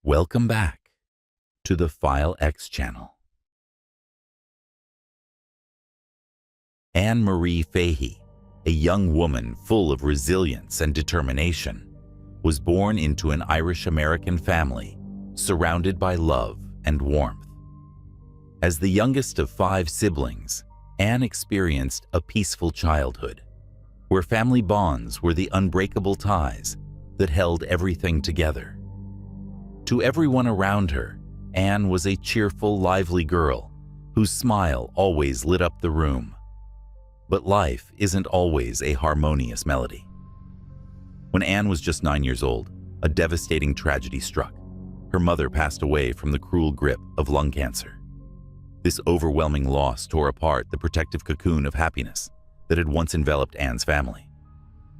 Welcome back to the File X channel. Anne Marie Fahey, a young woman full of resilience and determination, was born into an Irish-American family surrounded by love and warmth. As the youngest of 5 siblings, Anne experienced a peaceful childhood, where family bonds were the unbreakable ties that held everything together. To everyone around her, Anne was a cheerful, lively girl whose smile always lit up the room. But life isn't always a harmonious melody. When Anne was just 9 years old, a devastating tragedy struck. Her mother passed away from the cruel grip of lung cancer. This overwhelming loss tore apart the protective cocoon of happiness that had once enveloped Anne's family.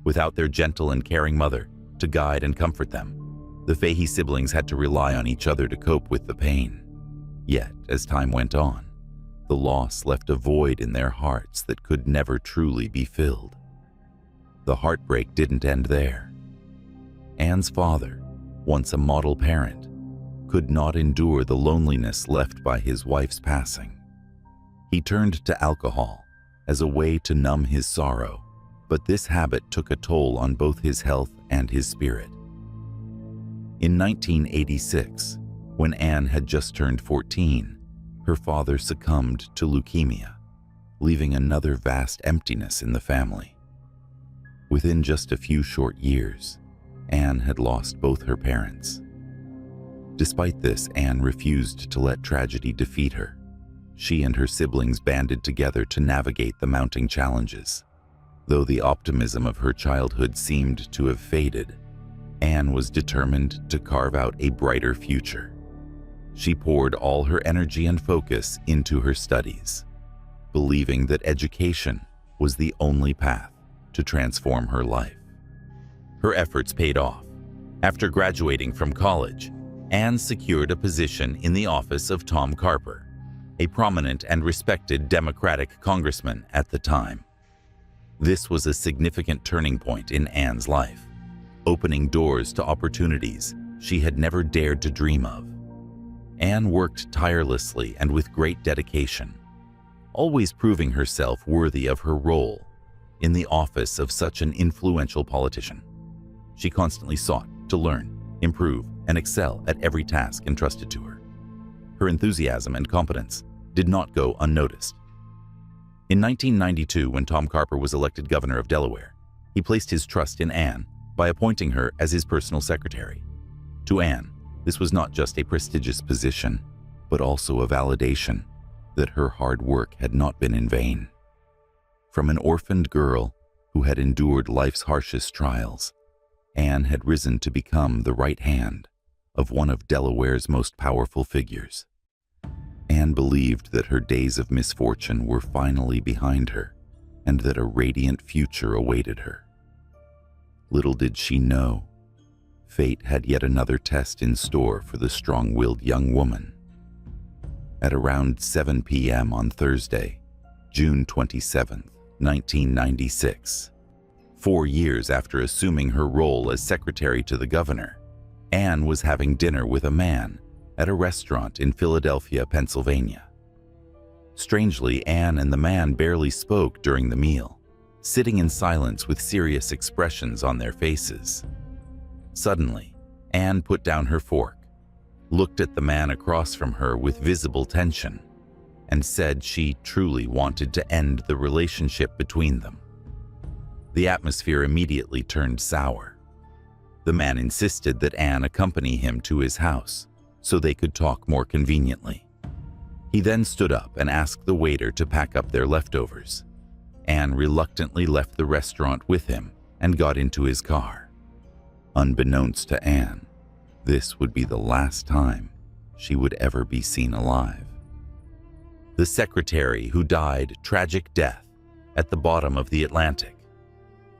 Without their gentle and caring mother to guide and comfort them, the Fahey siblings had to rely on each other to cope with the pain. Yet, as time went on, the loss left a void in their hearts that could never truly be filled. The heartbreak didn't end there. Anne's father, once a model parent, could not endure the loneliness left by his wife's passing. He turned to alcohol as a way to numb his sorrow, but this habit took a toll on both his health and his spirit. In 1986, when Anne had just turned 14, her father succumbed to leukemia, leaving another vast emptiness in the family. Within just a few short years, Anne had lost both her parents. Despite this, Anne refused to let tragedy defeat her. She and her siblings banded together to navigate the mounting challenges. Though the optimism of her childhood seemed to have faded, Anne was determined to carve out a brighter future. She poured all her energy and focus into her studies, believing that education was the only path to transform her life. Her efforts paid off. After graduating from college, Anne secured a position in the office of Tom Carper, a prominent and respected Democratic congressman at the time. This was a significant turning point in Anne's life, opening doors to opportunities she had never dared to dream of. Anne worked tirelessly and with great dedication, always proving herself worthy of her role in the office of such an influential politician. She constantly sought to learn, improve, and excel at every task entrusted to her. Her enthusiasm and competence did not go unnoticed. In 1992, when Tom Carper was elected governor of Delaware, he placed his trust in Anne by appointing her as his personal secretary. To Anne, this was not just a prestigious position, but also a validation that her hard work had not been in vain. From an orphaned girl who had endured life's harshest trials, Anne had risen to become the right hand of one of Delaware's most powerful figures. Anne believed that her days of misfortune were finally behind her and that a radiant future awaited her. Little did she know, fate had yet another test in store for the strong-willed young woman. At around 7 p.m. on Thursday, June 27, 1996, 4 years after assuming her role as secretary to the governor, Anne was having dinner with a man at a restaurant in Philadelphia, Pennsylvania. Strangely, Anne and the man barely spoke during the meal, sitting in silence with serious expressions on their faces. Suddenly, Anne put down her fork, looked at the man across from her with visible tension, and said she truly wanted to end the relationship between them. The atmosphere immediately turned sour. The man insisted that Anne accompany him to his house so they could talk more conveniently. He then stood up and asked the waiter to pack up their leftovers. Anne reluctantly left the restaurant with him and got into his car. Unbeknownst to Anne, this would be the last time she would ever be seen alive. The secretary who died tragic death at the bottom of the Atlantic.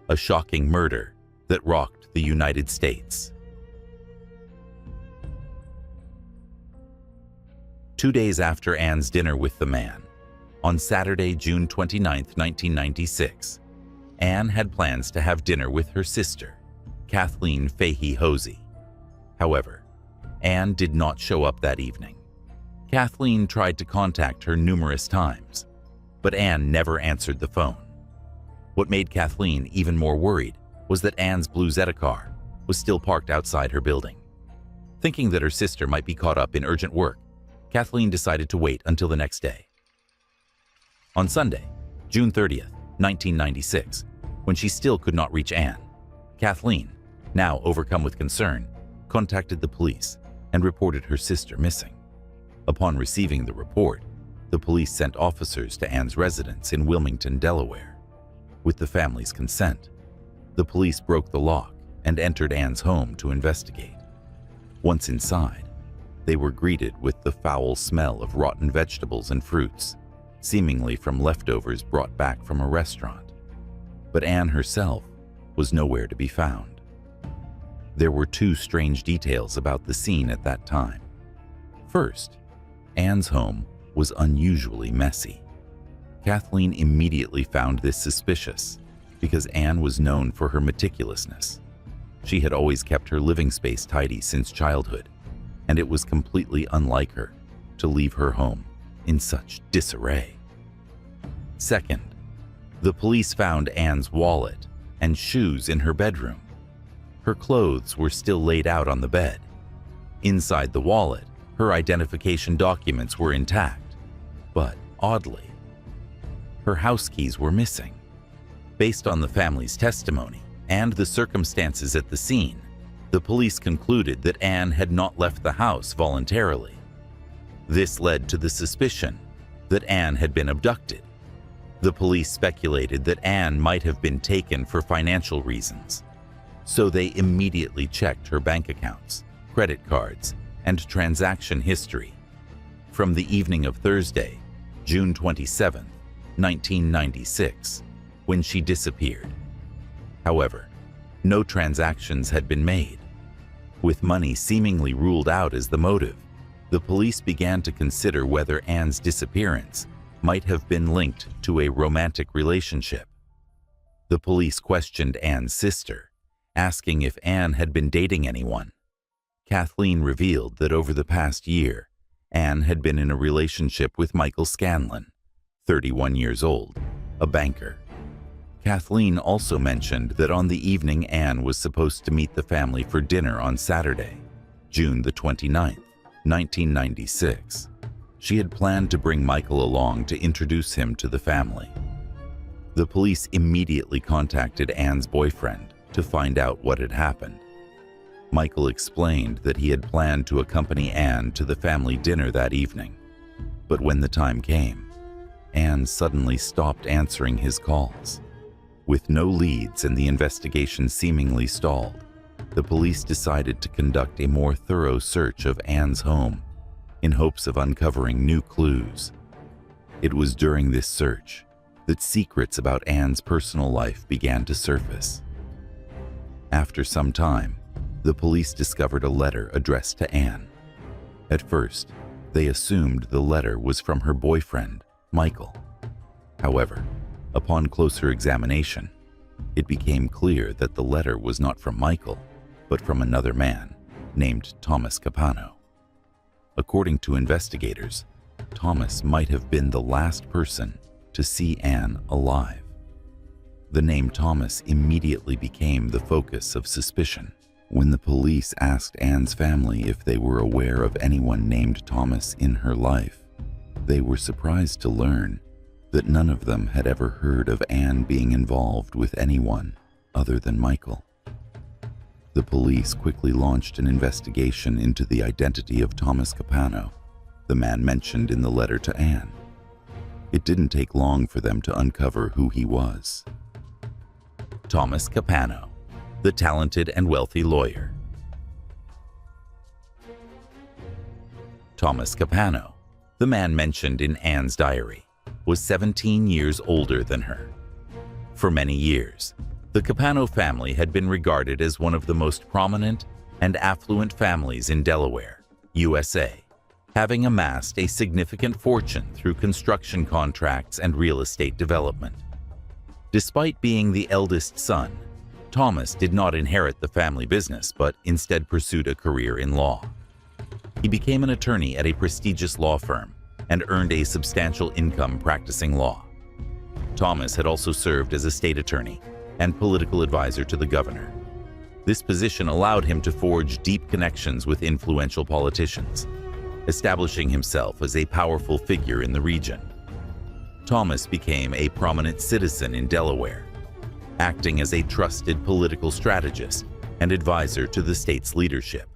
A shocking murder that rocked the United States. 2 days after Anne's dinner with the man, on Saturday, June 29, 1996, Anne had plans to have dinner with her sister, Kathleen Fahey Hosey. However, Anne did not show up that evening. Kathleen tried to contact her numerous times, but Anne never answered the phone. What made Kathleen even more worried was that Anne's blue Zeta car was still parked outside her building. Thinking that her sister might be caught up in urgent work, Kathleen decided to wait until the next day. On Sunday, June 30th, 1996, when she still could not reach Anne, Kathleen, now overcome with concern, contacted the police and reported her sister missing. Upon receiving the report, the police sent officers to Anne's residence in Wilmington, Delaware. With the family's consent, the police broke the lock and entered Anne's home to investigate. Once inside, they were greeted with the foul smell of rotten vegetables and fruits, seemingly from leftovers brought back from a restaurant. But Anne herself was nowhere to be found. There were two strange details about the scene at that time. First, Anne's home was unusually messy. Kathleen immediately found this suspicious because Anne was known for her meticulousness. She had always kept her living space tidy since childhood, and it was completely unlike her to leave her home in such disarray. Second, the police found Anne's wallet and shoes in her bedroom. Her clothes were still laid out on the bed. Inside the wallet, her identification documents were intact, but oddly, her house keys were missing. Based on the family's testimony and the circumstances at the scene, the police concluded that Anne had not left the house voluntarily. This led to the suspicion that Anne had been abducted. The police speculated that Anne might have been taken for financial reasons, so they immediately checked her bank accounts, credit cards, and transaction history. From the evening of Thursday, June 27, 1996, when she disappeared. However, no transactions had been made. With money seemingly ruled out as the motive, the police began to consider whether Anne's disappearance might have been linked to a romantic relationship. The police questioned Anne's sister, asking if Anne had been dating anyone. Kathleen revealed that over the past year, Anne had been in a relationship with Michael Scanlon, 31 years old, a banker. Kathleen also mentioned that on the evening Anne was supposed to meet the family for dinner on Saturday, June the 29th, 1996. She had planned to bring Michael along to introduce him to the family. The police immediately contacted Anne's boyfriend to find out what had happened. Michael explained that he had planned to accompany Anne to the family dinner that evening, but when the time came, Anne suddenly stopped answering his calls. With no leads and the investigation seemingly stalled, the police decided to conduct a more thorough search of Anne's home in hopes of uncovering new clues. It was during this search that secrets about Anne's personal life began to surface. After some time, the police discovered a letter addressed to Anne. At first, they assumed the letter was from her boyfriend, Michael. However, upon closer examination, it became clear that the letter was not from Michael, but from another man named Thomas Capano. According to investigators, Thomas might have been the last person to see Anne alive. The name Thomas immediately became the focus of suspicion. When the police asked Anne's family if they were aware of anyone named Thomas in her life, they were surprised to learn that none of them had ever heard of Anne being involved with anyone other than Michael. The police quickly launched an investigation into the identity of Thomas Capano, the man mentioned in the letter to Anne. It didn't take long for them to uncover who he was. Thomas Capano, the talented and wealthy lawyer. Thomas Capano, the man mentioned in Anne's diary, was 17 years older than her. For many years, the Capano family had been regarded as one of the most prominent and affluent families in Delaware, USA, having amassed a significant fortune through construction contracts and real estate development. Despite being the eldest son, Thomas did not inherit the family business, but instead pursued a career in law. He became an attorney at a prestigious law firm and earned a substantial income practicing law. Thomas had also served as a state attorney and political advisor to the governor. This position allowed him to forge deep connections with influential politicians, establishing himself as a powerful figure in the region. Thomas became a prominent citizen in Delaware, acting as a trusted political strategist and advisor to the state's leadership.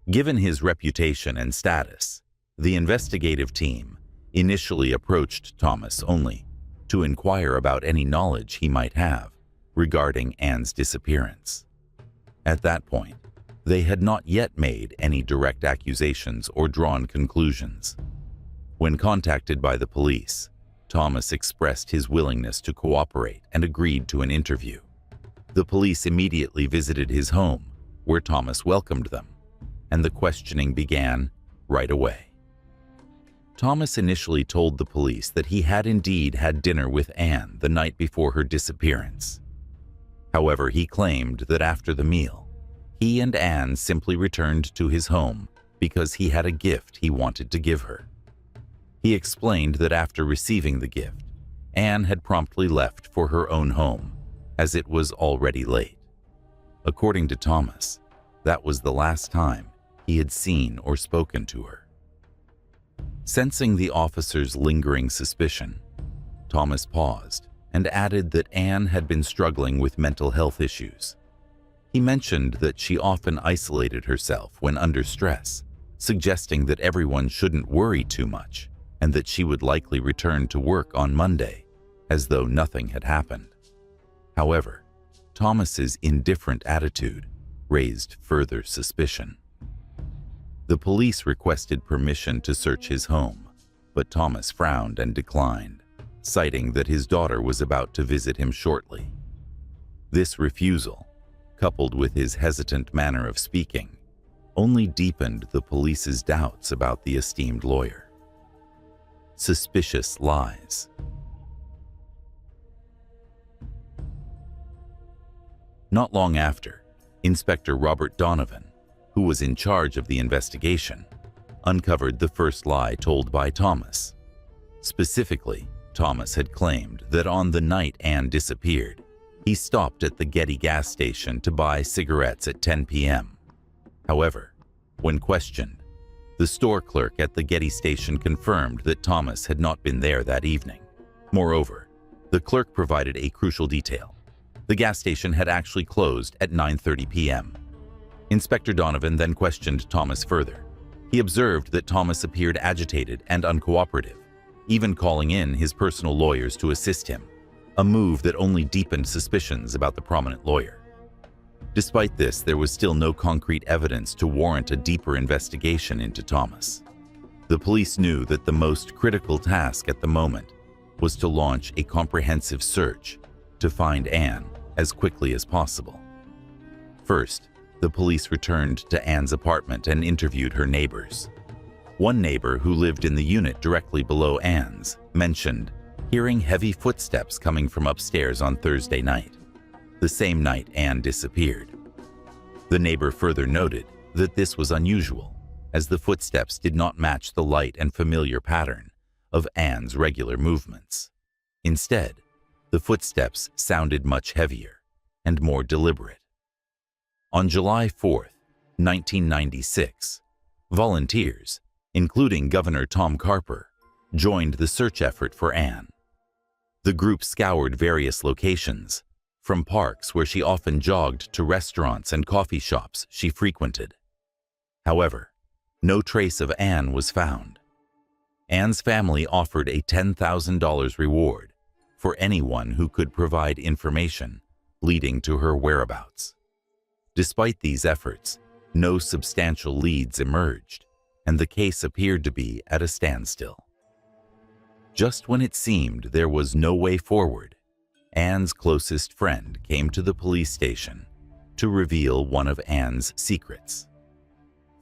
Given his reputation and status, the investigative team initially approached Thomas only to inquire about any knowledge he might have regarding Anne's disappearance. At that point, they had not yet made any direct accusations or drawn conclusions. When contacted by the police, Thomas expressed his willingness to cooperate and agreed to an interview. The police immediately visited his home, where Thomas welcomed them, and the questioning began right away. Thomas initially told the police that he had indeed had dinner with Anne the night before her disappearance. However, he claimed that after the meal, he and Anne simply returned to his home because he had a gift he wanted to give her. He explained that after receiving the gift, Anne had promptly left for her own home, as it was already late. According to Thomas, that was the last time he had seen or spoken to her. Sensing the officer's lingering suspicion, Thomas paused and added that Anne had been struggling with mental health issues. He mentioned that she often isolated herself when under stress, suggesting that everyone shouldn't worry too much and that she would likely return to work on Monday, as though nothing had happened. However, Thomas's indifferent attitude raised further suspicion. The police requested permission to search his home, but Thomas frowned and declined, citing that his daughter was about to visit him shortly. This refusal, coupled with his hesitant manner of speaking, only deepened the police's doubts about the esteemed lawyer. Suspicious lies. Not long after, Inspector Robert Donovan, who was in charge of the investigation, uncovered the first lie told by Thomas. Specifically, Thomas had claimed that on the night Anne disappeared, he stopped at the Getty gas station to buy cigarettes at 10 p.m. However, when questioned, the store clerk at the Getty station confirmed that Thomas had not been there that evening. Moreover, the clerk provided a crucial detail. The gas station had actually closed at 9:30 p.m. Inspector Donovan then questioned Thomas further. He observed that Thomas appeared agitated and uncooperative, even calling in his personal lawyers to assist him, a move that only deepened suspicions about the prominent lawyer. Despite this, there was still no concrete evidence to warrant a deeper investigation into Thomas. The police knew that the most critical task at the moment was to launch a comprehensive search to find Anne as quickly as possible. First, the police returned to Anne's apartment and interviewed her neighbors. One neighbor who lived in the unit directly below Anne's mentioned hearing heavy footsteps coming from upstairs on Thursday night, the same night Anne disappeared. The neighbor further noted that this was unusual, as the footsteps did not match the light and familiar pattern of Anne's regular movements. Instead, the footsteps sounded much heavier and more deliberate. On July 4, 1996, volunteers, including Governor Tom Carper, joined the search effort for Anne. The group scoured various locations, from parks where she often jogged to restaurants and coffee shops she frequented. However, no trace of Anne was found. Anne's family offered a $10,000 reward for anyone who could provide information leading to her whereabouts. Despite these efforts, no substantial leads emerged, and the case appeared to be at a standstill. Just when it seemed there was no way forward, Anne's closest friend came to the police station to reveal one of Anne's secrets.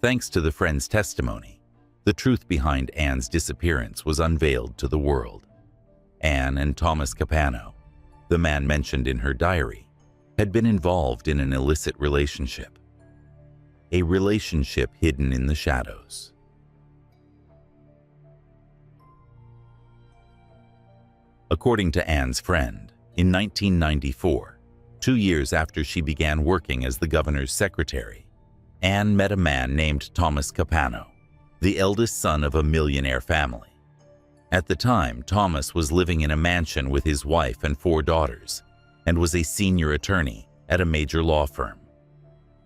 Thanks to the friend's testimony, the truth behind Anne's disappearance was unveiled to the world. Anne and Thomas Capano, the man mentioned in her diary, had been involved in an illicit relationship. a relationship hidden in the shadows. According to Anne's friend, in 1994, 2 years after she began working as the governor's secretary, Anne met a man named Thomas Capano, the eldest son of a millionaire family. At the time, Thomas was living in a mansion with his wife and 4 daughters and was a senior attorney at a major law firm.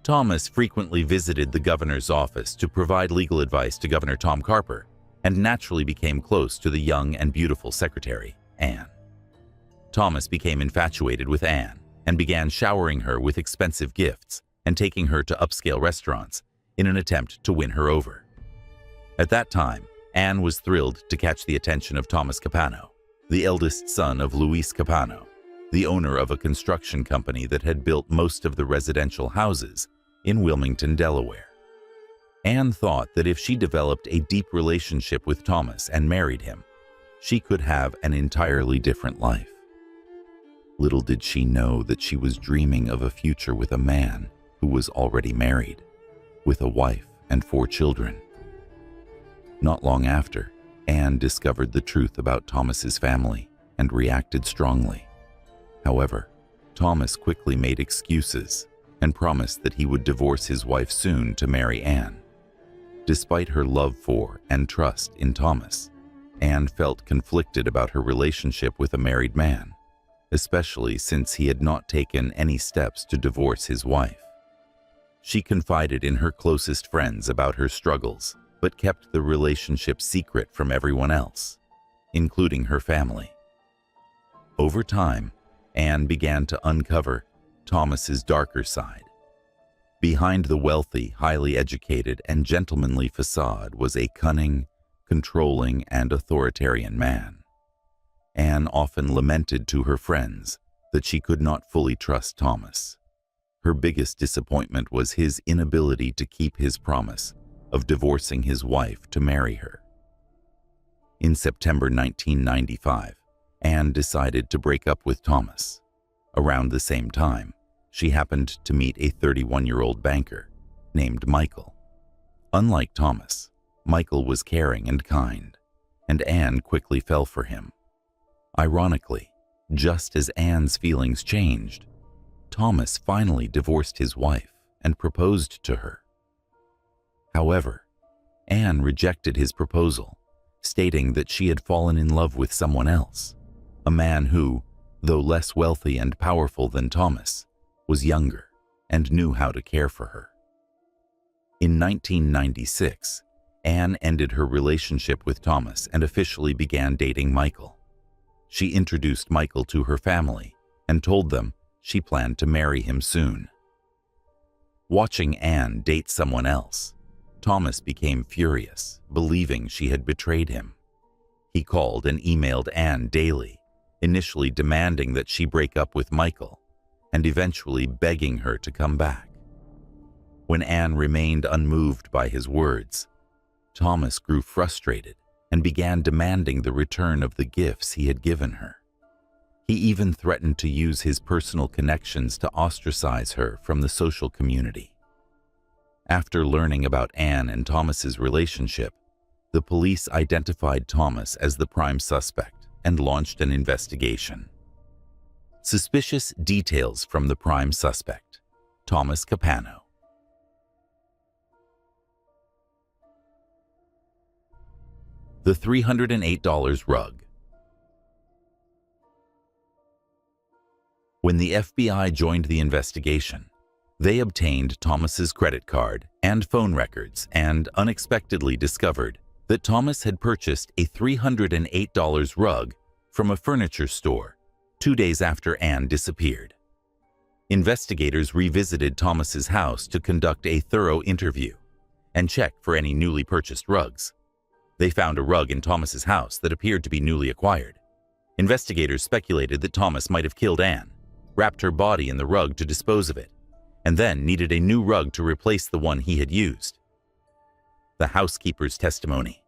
Thomas frequently visited the governor's office to provide legal advice to Governor Tom Carper and naturally became close to the young and beautiful secretary, Anne. Thomas became infatuated with Anne and began showering her with expensive gifts and taking her to upscale restaurants in an attempt to win her over. At that time, Anne was thrilled to catch the attention of Thomas Capano, the eldest son of Luis Capano, the owner of a construction company that had built most of the residential houses in Wilmington, Delaware. Anne thought that if she developed a deep relationship with Thomas and married him, she could have an entirely different life. Little did she know that she was dreaming of a future with a man who was already married, with a wife and 4 children. Not long after, Anne discovered the truth about Thomas's family and reacted strongly. However, Thomas quickly made excuses and promised that he would divorce his wife soon to marry Anne. Despite her love for and trust in Thomas, Anne felt conflicted about her relationship with a married man, especially since he had not taken any steps to divorce his wife. She confided in her closest friends about her struggles, but kept the relationship secret from everyone else, including her family. Over time, Anne began to uncover Thomas's darker side. Behind the wealthy, highly educated, and gentlemanly facade was a cunning, controlling, and authoritarian man. Anne often lamented to her friends that she could not fully trust Thomas. Her biggest disappointment was his inability to keep his promise of divorcing his wife to marry her. In September 1995, Anne decided to break up with Thomas. Around the same time, she happened to meet a 31-year-old banker named Michael. Unlike Thomas, Michael was caring and kind, and Anne quickly fell for him. Ironically, just as Anne's feelings changed, Thomas finally divorced his wife and proposed to her. However, Anne rejected his proposal, stating that she had fallen in love with someone else, a man who, though less wealthy and powerful than Thomas, was younger and knew how to care for her. In 1996, Anne ended her relationship with Thomas and officially began dating Michael. She introduced Michael to her family and told them she planned to marry him soon. Watching Anne date someone else, Thomas became furious, believing she had betrayed him. He called and emailed Anne daily, initially demanding that she break up with Michael, and eventually begging her to come back. When Anne remained unmoved by his words, Thomas grew frustrated and began demanding the return of the gifts he had given her. He even threatened to use his personal connections to ostracize her from the social community. After learning about Anne and Thomas's relationship, the police identified Thomas as the prime suspect and launched an investigation. Suspicious details from the prime suspect, Thomas Capano. The $308 rug. When the FBI joined the investigation, they obtained Thomas's credit card and phone records and unexpectedly discovered that Thomas had purchased a $308 rug from a furniture store 2 days after Anne disappeared. Investigators revisited Thomas's house to conduct a thorough interview and check for any newly purchased rugs. They found a rug in Thomas's house that appeared to be newly acquired. Investigators speculated that Thomas might have killed Anne, wrapped her body in the rug to dispose of it, and then needed a new rug to replace the one he had used. The housekeeper's testimony.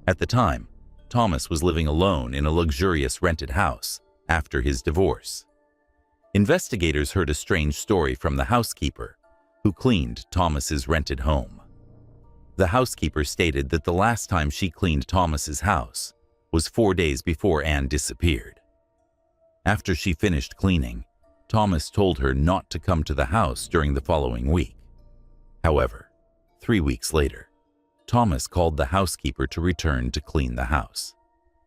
At the time, Thomas was living alone in a luxurious rented house after his divorce. Investigators heard a strange story from the housekeeper who cleaned Thomas's rented home. The housekeeper stated that the last time she cleaned Thomas's house was 4 days before Anne disappeared. After she finished cleaning, Thomas told her not to come to the house during the following week. However, 3 weeks later, Thomas called the housekeeper to return to clean the house,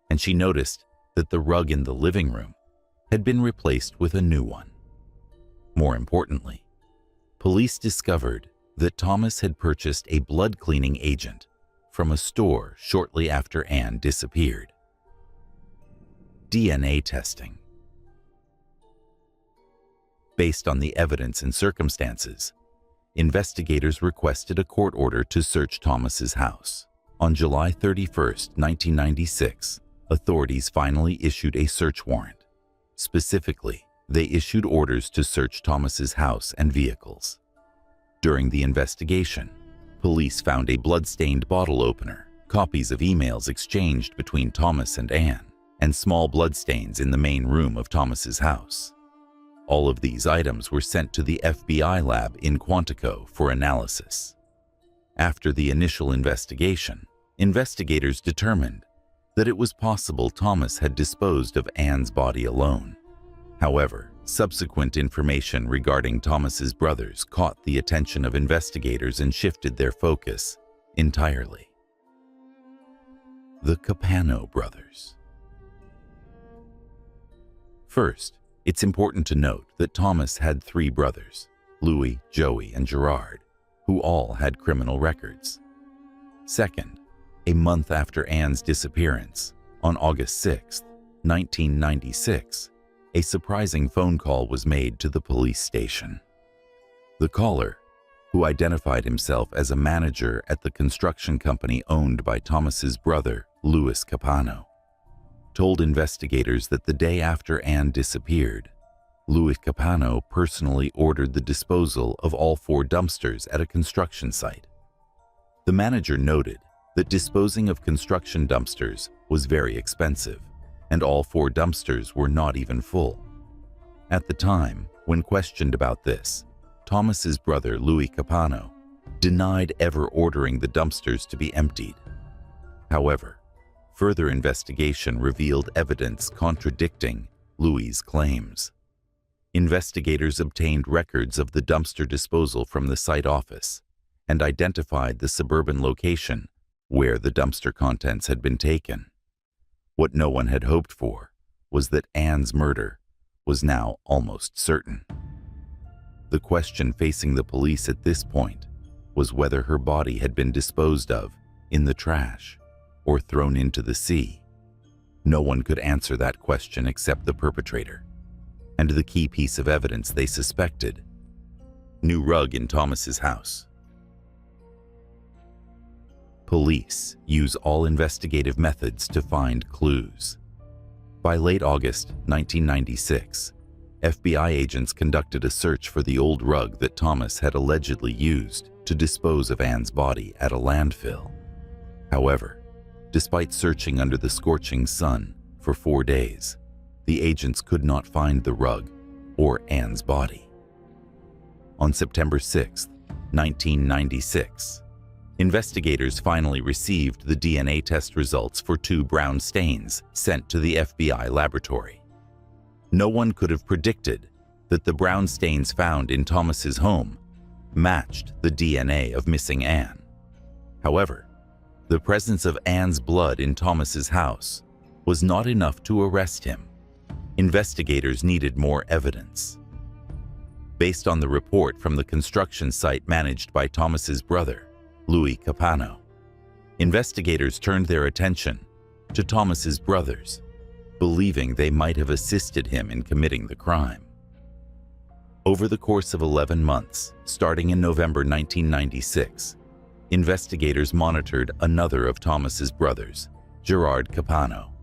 and she noticed that the rug in the living room had been replaced with a new one. More importantly, police discovered that Thomas had purchased a blood cleaning agent from a store shortly after Anne disappeared. DNA testing. Based on the evidence and circumstances, investigators requested a court order to search Thomas's house. On July 31, 1996, authorities finally issued a search warrant. Specifically, they issued orders to search Thomas's house and vehicles. During the investigation, police found a blood-stained bottle opener, copies of emails exchanged between Thomas and Anne, and small bloodstains in the main room of Thomas's house. All of these items were sent to the FBI lab in Quantico for analysis. After the initial investigation, investigators determined that it was possible Thomas had disposed of Anne's body alone. However, subsequent information regarding Thomas's brothers caught the attention of investigators and shifted their focus entirely. The Capano brothers. First, it's important to note that Thomas had 3 brothers, Louis, Joey, and Gerard, who all had criminal records. Second, a month after Anne's disappearance, on August 6, 1996, a surprising phone call was made to the police station. The caller, who identified himself as a manager at the construction company owned by Thomas's brother, Louis Capano, told investigators that the day after Anne disappeared, Louis Capano personally ordered the disposal of all 4 dumpsters at a construction site. The manager noted that disposing of construction dumpsters was very expensive, and all 4 dumpsters were not even full. At the time, when questioned about this, Thomas's brother Louis Capano denied ever ordering the dumpsters to be emptied. However, further investigation revealed evidence contradicting Louis's claims. Investigators obtained records of the dumpster disposal from the site office and identified the suburban location where the dumpster contents had been taken. What no one had hoped for was that Anne's murder was now almost certain. The question facing the police at this point was whether her body had been disposed of in the trash or thrown into the sea. No one could answer that question except the perpetrator, and the key piece of evidence they suspected: new rug in Thomas's house. Police use all investigative methods to find clues. By late August 1996, FBI agents conducted a search for the old rug that Thomas had allegedly used to dispose of Anne's body at a landfill. However, despite searching under the scorching sun for 4 days, the agents could not find the rug or Anne's body. On September 6, 1996, investigators finally received the DNA test results for 2 brown stains sent to the FBI laboratory. No one could have predicted that the brown stains found in Thomas's home matched the DNA of missing Anne. However, the presence of Anne's blood in Thomas's house was not enough to arrest him. Investigators needed more evidence. Based on the report from the construction site managed by Thomas's brother, Louis Capano, investigators turned their attention to Thomas's brothers, believing they might have assisted him in committing the crime. Over the course of 11 months, starting in November 1996, investigators monitored another of Thomas's brothers, Gerard Capano.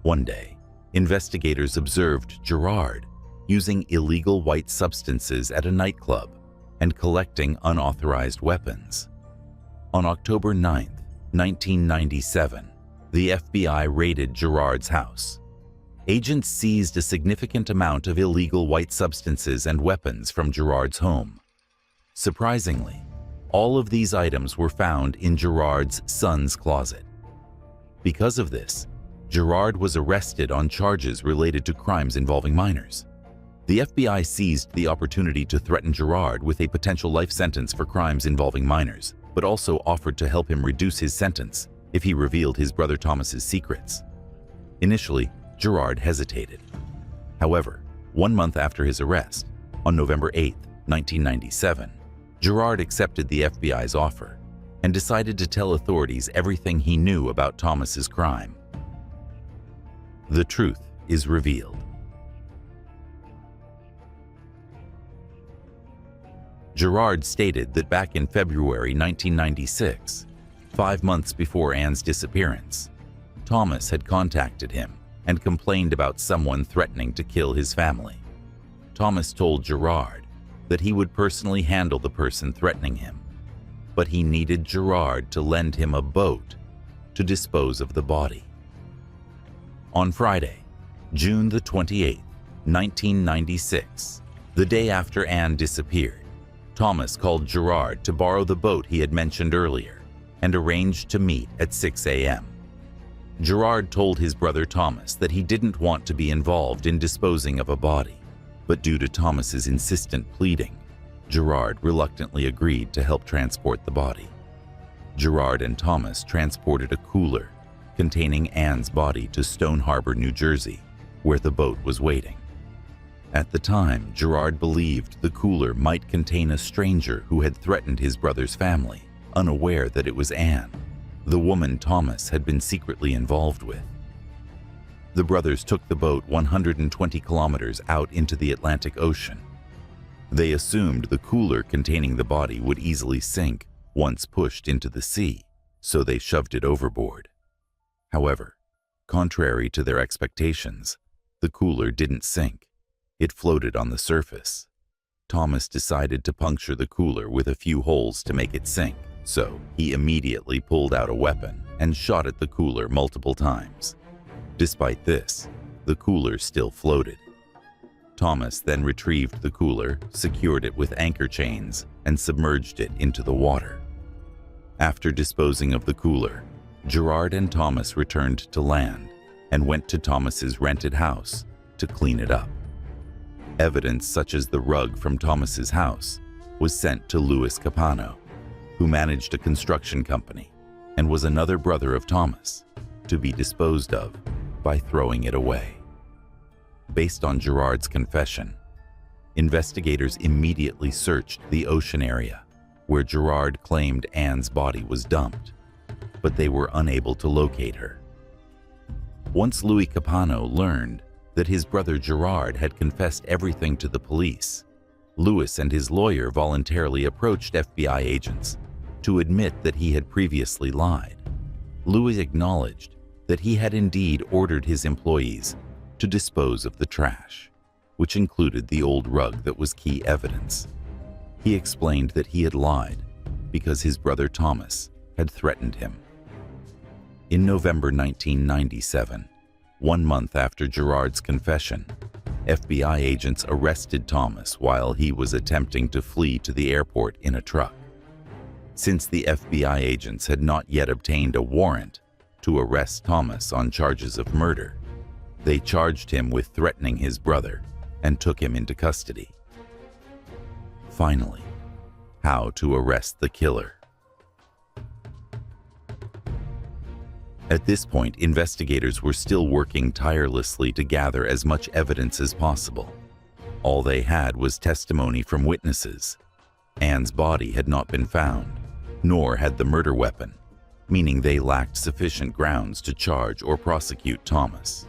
One day, investigators observed Gerard using illegal white substances at a nightclub and collecting unauthorized weapons. On October 9, 1997, the FBI raided Gerard's house. agents seized a significant amount of illegal white substances and weapons from Gerard's home. Surprisingly, all of these items were found in Gerard's son's closet. Because of this, Gerard was arrested on charges related to crimes involving minors. The FBI seized the opportunity to threaten Gerard with a potential life sentence for crimes involving minors, but also offered to help him reduce his sentence if he revealed his brother Thomas's secrets. Initially, Gerard hesitated. However, 1 month after his arrest, on November 8, 1997, Gerard accepted the FBI's offer and decided to tell authorities everything he knew about Thomas's crime. The truth is revealed. Gerard stated that back in February 1996, 5 months before Anne's disappearance, Thomas had contacted him and complained about someone threatening to kill his family. Thomas told Gerard that he would personally handle the person threatening him, but he needed Gerard to lend him a boat to dispose of the body. On Friday, June the 28th, 1996, the day after Anne disappeared, Thomas called Gerard to borrow the boat he had mentioned earlier and arranged to meet at 6 a.m. Gerard told his brother Thomas that he didn't want to be involved in disposing of a body, but due to Thomas's insistent pleading, Gerard reluctantly agreed to help transport the body. Gerard and Thomas transported a cooler containing Anne's body to Stone Harbor, New Jersey, where the boat was waiting. At the time, Gerard believed the cooler might contain a stranger who had threatened his brother's family, unaware that it was Anne, the woman Thomas had been secretly involved with. The brothers took the boat 120 kilometers out into the Atlantic Ocean. They assumed the cooler containing the body would easily sink once pushed into the sea, so they shoved it overboard. However, contrary to their expectations, the cooler didn't sink. It floated on the surface. Thomas decided to puncture the cooler with a few holes to make it sink, so he immediately pulled out a weapon and shot at the cooler multiple times. Despite this, the cooler still floated. Thomas then retrieved the cooler, secured it with anchor chains, and submerged it into the water. After disposing of the cooler, Gerard and Thomas returned to land and went to Thomas's rented house to clean it up. Evidence such as the rug from Thomas's house was sent to Louis Capano, who managed a construction company and was another brother of Thomas, to be disposed of by throwing it away. Based on Gerard's confession, investigators immediately searched the ocean area where Gerard claimed Anne's body was dumped, but they were unable to locate her. Once Louis Capano learned that his brother Gerard had confessed everything to the police, Louis and his lawyer voluntarily approached FBI agents to admit that he had previously lied. Louis acknowledged that he had indeed ordered his employees to dispose of the trash, which included the old rug that was key evidence. He explained that he had lied because his brother Thomas had threatened him. In November 1997, 1 month after Gerard's confession, FBI agents arrested Thomas while he was attempting to flee to the airport in a truck. Since the FBI agents had not yet obtained a warrant to arrest Thomas on charges of murder, they charged him with threatening his brother and took him into custody. Finally, how to arrest the killer. At this point, investigators were still working tirelessly to gather as much evidence as possible. All they had was testimony from witnesses. Anne's body had not been found, nor had the murder weapon, meaning they lacked sufficient grounds to charge or prosecute Thomas.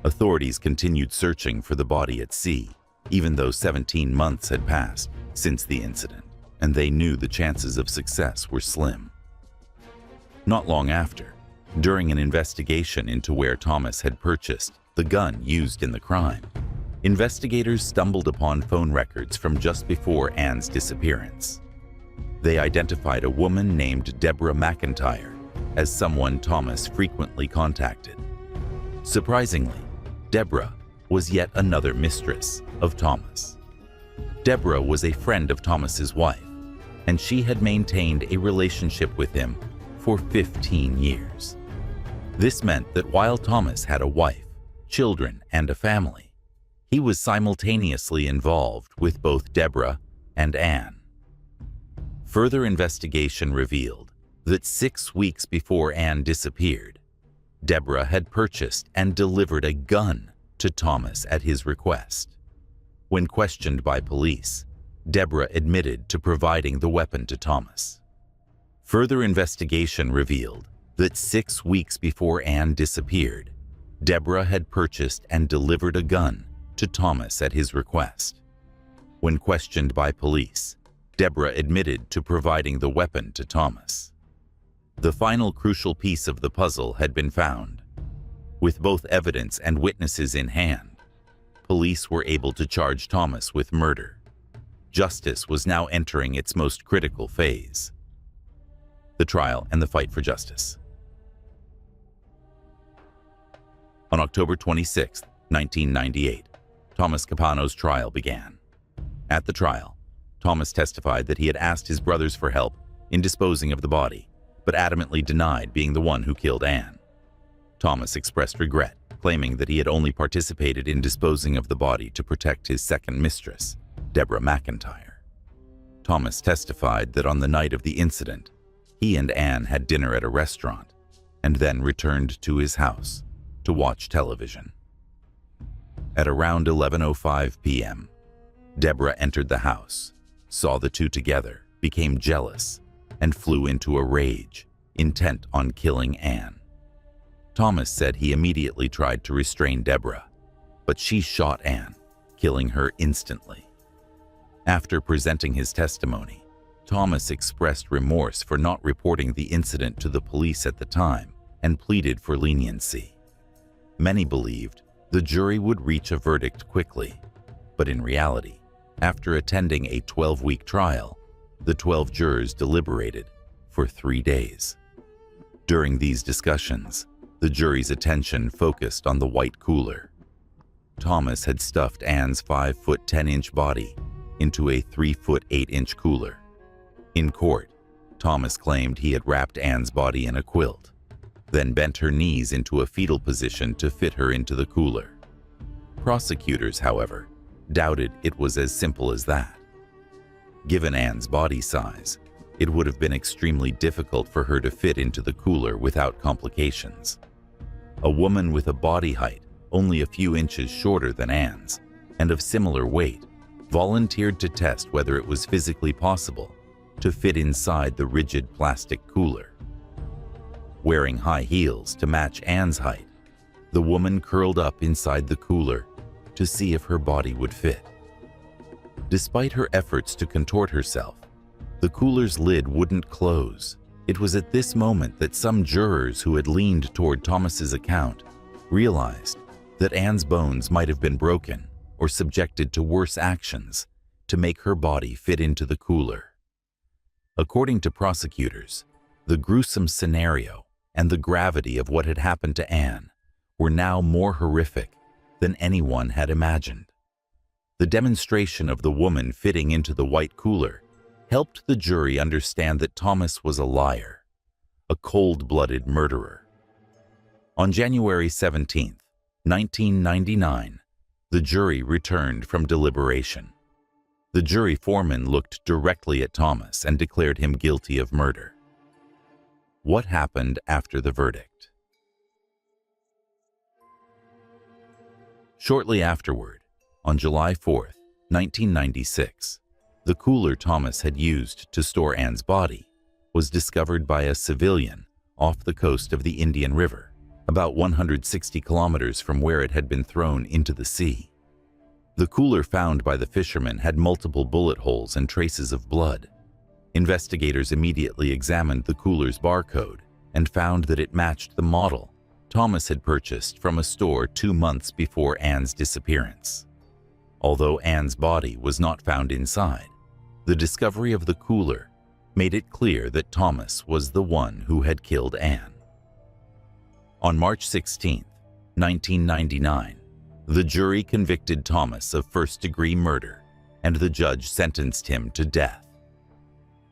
Authorities continued searching for the body at sea, even though 17 months had passed since the incident, and they knew the chances of success were slim. Not long after, during an investigation into where Thomas had purchased the gun used in the crime, investigators stumbled upon phone records from just before Anne's disappearance. They identified a woman named Deborah McIntyre as someone Thomas frequently contacted. Surprisingly, Deborah was yet another mistress of Thomas. Deborah was a friend of Thomas's wife, and she had maintained a relationship with him for 15 years. This meant that while Thomas had a wife, children, and a family, he was simultaneously involved with both Deborah and Anne. Further investigation revealed that 6 weeks before Anne disappeared, Deborah had purchased and delivered a gun to Thomas at his request. When questioned by police, Deborah admitted to providing the weapon to Thomas. Further investigation revealed that 6 weeks before Anne disappeared, Deborah had purchased and delivered a gun to Thomas at his request. When questioned by police, Deborah admitted to providing the weapon to Thomas. The final crucial piece of the puzzle had been found. With both evidence and witnesses in hand, police were able to charge Thomas with murder. Justice was now entering its most critical phase: the trial and the fight for justice. On October 26, 1998, Thomas Capano's trial began. At the trial, Thomas testified that he had asked his brothers for help in disposing of the body, but adamantly denied being the one who killed Anne. Thomas expressed regret, claiming that he had only participated in disposing of the body to protect his second mistress, Deborah McIntyre. Thomas testified that on the night of the incident, he and Anne had dinner at a restaurant and then returned to his house to watch television. At around 11:05 p.m., Deborah entered the house, saw the two together, became jealous, and flew into a rage, intent on killing Anne. Thomas said he immediately tried to restrain Deborah, but she shot Anne, killing her instantly. After presenting his testimony, Thomas expressed remorse for not reporting the incident to the police at the time and pleaded for leniency. Many believed the jury would reach a verdict quickly, but in reality, after attending a 12-week trial, the 12 jurors deliberated for 3 days. During these discussions, the jury's attention focused on the white cooler. Thomas had stuffed Anne's 5-foot 10-inch body into a 3-foot 8-inch cooler. In court, Thomas claimed he had wrapped Anne's body in a quilt, then bent her knees into a fetal position to fit her into the cooler. Prosecutors, however, doubted it was as simple as that. Given Anne's body size, it would have been extremely difficult for her to fit into the cooler without complications. A woman with a body height only a few inches shorter than Anne's and of similar weight volunteered to test whether it was physically possible to fit inside the rigid plastic cooler. Wearing high heels to match Anne's height, the woman curled up inside the cooler to see if her body would fit. Despite her efforts to contort herself, the cooler's lid wouldn't close. It was at this moment that some jurors who had leaned toward Thomas's account realized that Anne's bones might have been broken or subjected to worse actions to make her body fit into the cooler. According to prosecutors, the gruesome scenario and the gravity of what had happened to Anne were now more horrific than anyone had imagined. The demonstration of the woman fitting into the white cooler helped the jury understand that Thomas was a liar, a cold-blooded murderer. On January 17, 1999, the jury returned from deliberation. The jury foreman looked directly at Thomas and declared him guilty of murder. What happened after the verdict? Shortly afterward, on July 4, 1996, the cooler Thomas had used to store Anne's body was discovered by a civilian off the coast of the Indian River, about 160 kilometers from where it had been thrown into the sea. The cooler found by the fishermen had multiple bullet holes and traces of blood. Investigators immediately examined the cooler's barcode and found that it matched the model Thomas had purchased from a store 2 months before Anne's disappearance. Although Anne's body was not found inside, the discovery of the cooler made it clear that Thomas was the one who had killed Anne. On March 16, 1999, The jury convicted Thomas of first-degree murder, and the judge sentenced him to death.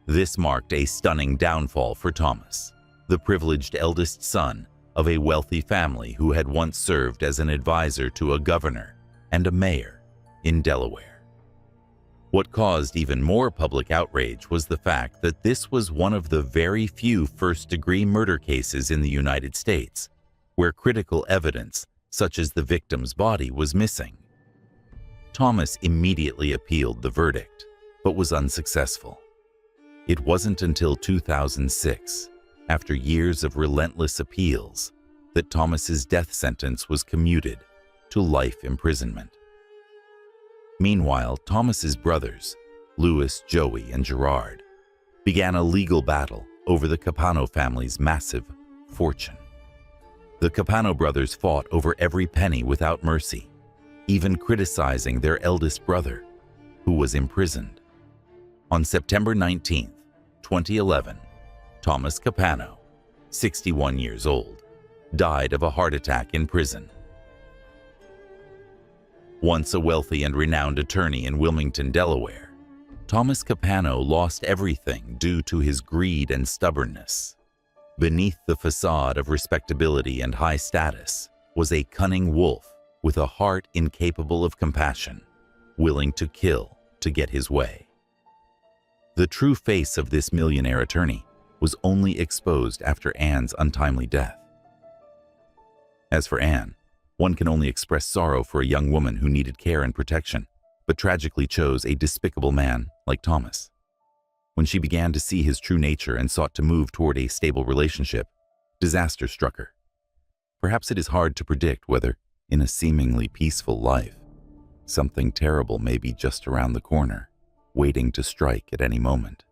This marked a stunning downfall for Thomas, the privileged eldest son of a wealthy family who had once served as an advisor to a governor and a mayor in Delaware. What caused even more public outrage was the fact that this was one of the very few first-degree murder cases in the United States where critical evidence, such as the victim's body, was missing. Thomas immediately appealed the verdict, but was unsuccessful. It wasn't until 2006, after years of relentless appeals, that Thomas's death sentence was commuted to life imprisonment. Meanwhile, Thomas's brothers, Louis, Joey, and Gerard, began a legal battle over the Capano family's massive fortune. The Capano brothers fought over every penny without mercy, even criticizing their eldest brother, who was imprisoned. On September 19, 2011, Thomas Capano, 61 years old, died of a heart attack in prison. Once a wealthy and renowned attorney in Wilmington, Delaware, Thomas Capano lost everything due to his greed and stubbornness. Beneath the facade of respectability and high status was a cunning wolf with a heart incapable of compassion, willing to kill to get his way. The true face of this millionaire attorney was only exposed after Anne's untimely death. As for Anne, one can only express sorrow for a young woman who needed care and protection, but tragically chose a despicable man like Thomas. When she began to see his true nature and sought to move toward a stable relationship, disaster struck her. Perhaps it is hard to predict whether, in a seemingly peaceful life, something terrible may be just around the corner, waiting to strike at any moment.